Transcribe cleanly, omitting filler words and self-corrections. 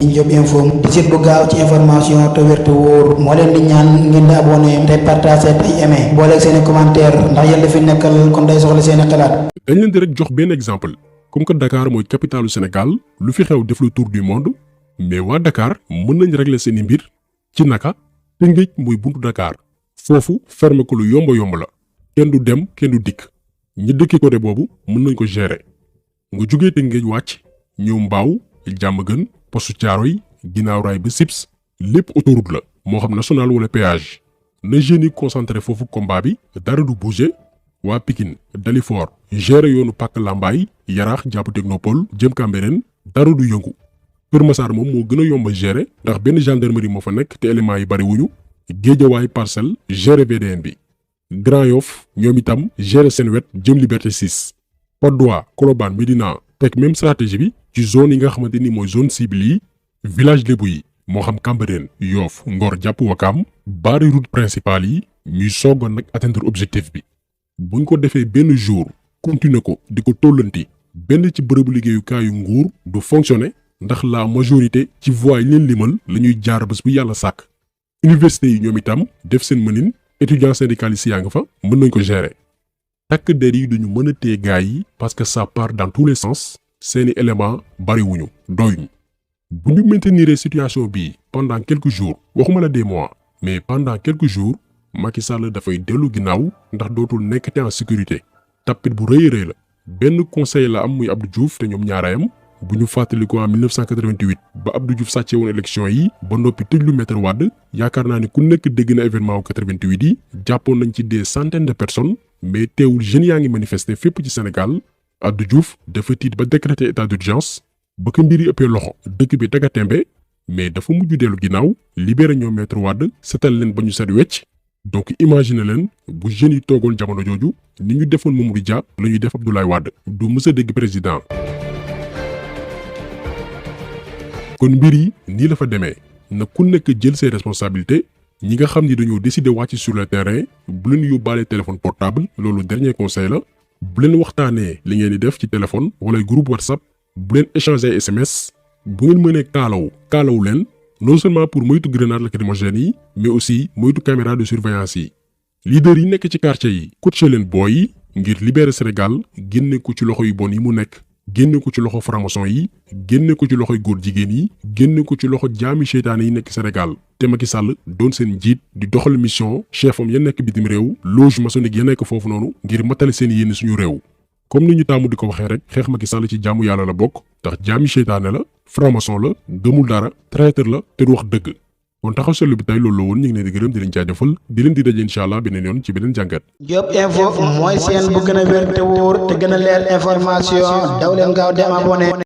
Job Info di site bu gaaw ci information te wér te wóor moo leen di ñaan ngeen di abonné te partager te aimer boole seeni commentaire ndax yéen fi nekkal kon day soxla seeni xalaat. dañ leen di rek jox benn exemple comme que Dakar mooy capitalu Sénégal lu fi xew def le tour du monde mais waa Dakar mën nañ régler seeni mbir ci naka Tëngéej mooy buntu Dakar foofu fermer ko lu yomb la kenn du dem kenn du dikk ñi dëkki côté boobu mën nañ ko gérer nga jógee Tëngéej wàcc ñëw Mbaaw Diamaguène postu Thiaroye ginnaaw raay ba Sips lépp autoroute la moo xam national wala péage na jeunes yi concentré foofu combat bi dara du bouger waa Pikine Dalifort gérer yoonu Pàkk Lambaay Yaraax jàpp Technopole jëm Cambérène dara du yëngu Kër Massar moom moo gën a yomb a gérer ndax benn gendarmerie moo fa nekk te éléments yi bari wuñu Géejawaay Parcelles gérer VDN bi Grand Yoff ñoom itam gérer seen wet jëm Liberté 6 Patte d'Oie Colobane Médina teg même stratégie bi ci zone yi nga xamante ni mooy zone cible yi village lébu yi moo xam Cambérène Yoff Ngor jàpp Wakam bari route principale yi ñuy soogoon nag atteindre objectif bi buñ ko defee benn jour continuer ko di ko tollanti benn ci bërëbu liggéeyukaayu nguur du fonctionner ndax la majorité ci voies yi leen limal la ñuy jaar bés bu yàlla sàkk université yi ñoom itam def seen mënin étudiants syndicalistes yaa nga fa mën nañ ko gérer takk der yi duñu mën a téye gaay yi parce que ça part dans tous les sens seeni éléments bariwuñu doyuñu bu ñu maintenir situation bii pendant quelques jours waxuma la des mois mais pendant quelques jours Macky Sall dafay dellu ginnaaw ndax dootul nekkate en sécurité tapit bu rëy la benn conseil la am muy Abdou Diouf te ñoom ñaarayam bu ñu fàttali ko en 1988 ba Abdou Diouf sàccee woon élection yi ba noppi tëjlu Maître Wade yaakaar naa ni ku nekk dégg na événement wu 88 yi jàppoon nañ ci des centaines de personnes mais teewul jeunes yaa ngi manifester fépp ci Sénégal Abdou Diouf dafa tiit ba décréter état d'urgence ba ko mbir yi ëppee loxo dëkk bi daga tembe mais dafa mujj dellu ginnaaw libéré ñoom Maître Wade setal leen ba ñu set wecc donc imagine leen bu jeunes yi toogoon jamono jooju ni ñu defoon Mamadou Dia la ñuy def Abdoulaye Wade du mës a dégg président. kon mbir yi nii la fa demee na ku nekk jël ses responsabilités ñi nga xam ni dañoo décider wàcc sur le terrain bu leen yóbbaale téléphone portable loolu dernier conseil la bu leen waxtaanee li ngeen di def ci téléphone wala groupe WhatsApp bu leen échanger SMS bu ngeen mënee kaalawu leen non seulement pour moytu grenade lacrymogène yi mais aussi moytu caméra de surveillance yi leader yi nekk ci quartier yi coacher leen booy yi ngir libérer Sénégal génne ko ci loxo yu bon yi mu nekk génne ko ci loxo franc-maçon yi génne ko ci loxoy góor jigéen yi génne ko ci loxo jaami seytaane yi nekk Sénégal te Macky Sall doon seen njiit di doxal mission chefam ya nekk bitim réew loge maçonnique ya nekk foofu noonu ngir matale seen yéene suñu réew comme ni ñu taamu di ko waxee rek xeex Macky Sall ci jaamu yàlla la bokk ndax jaami seytaane la franc-maçon la gëmul dara traître la te du wax dëgg kon taxaw seetlu bi tey loolu la woon ñu ngi leen di gërëm di leen jaajëfal di leen di daje incha allah beneen yoon ci beneen jàngat. Job Info mooy seen bu gën a wér te wóor te gën a leer information daw leen gaaw dem abonné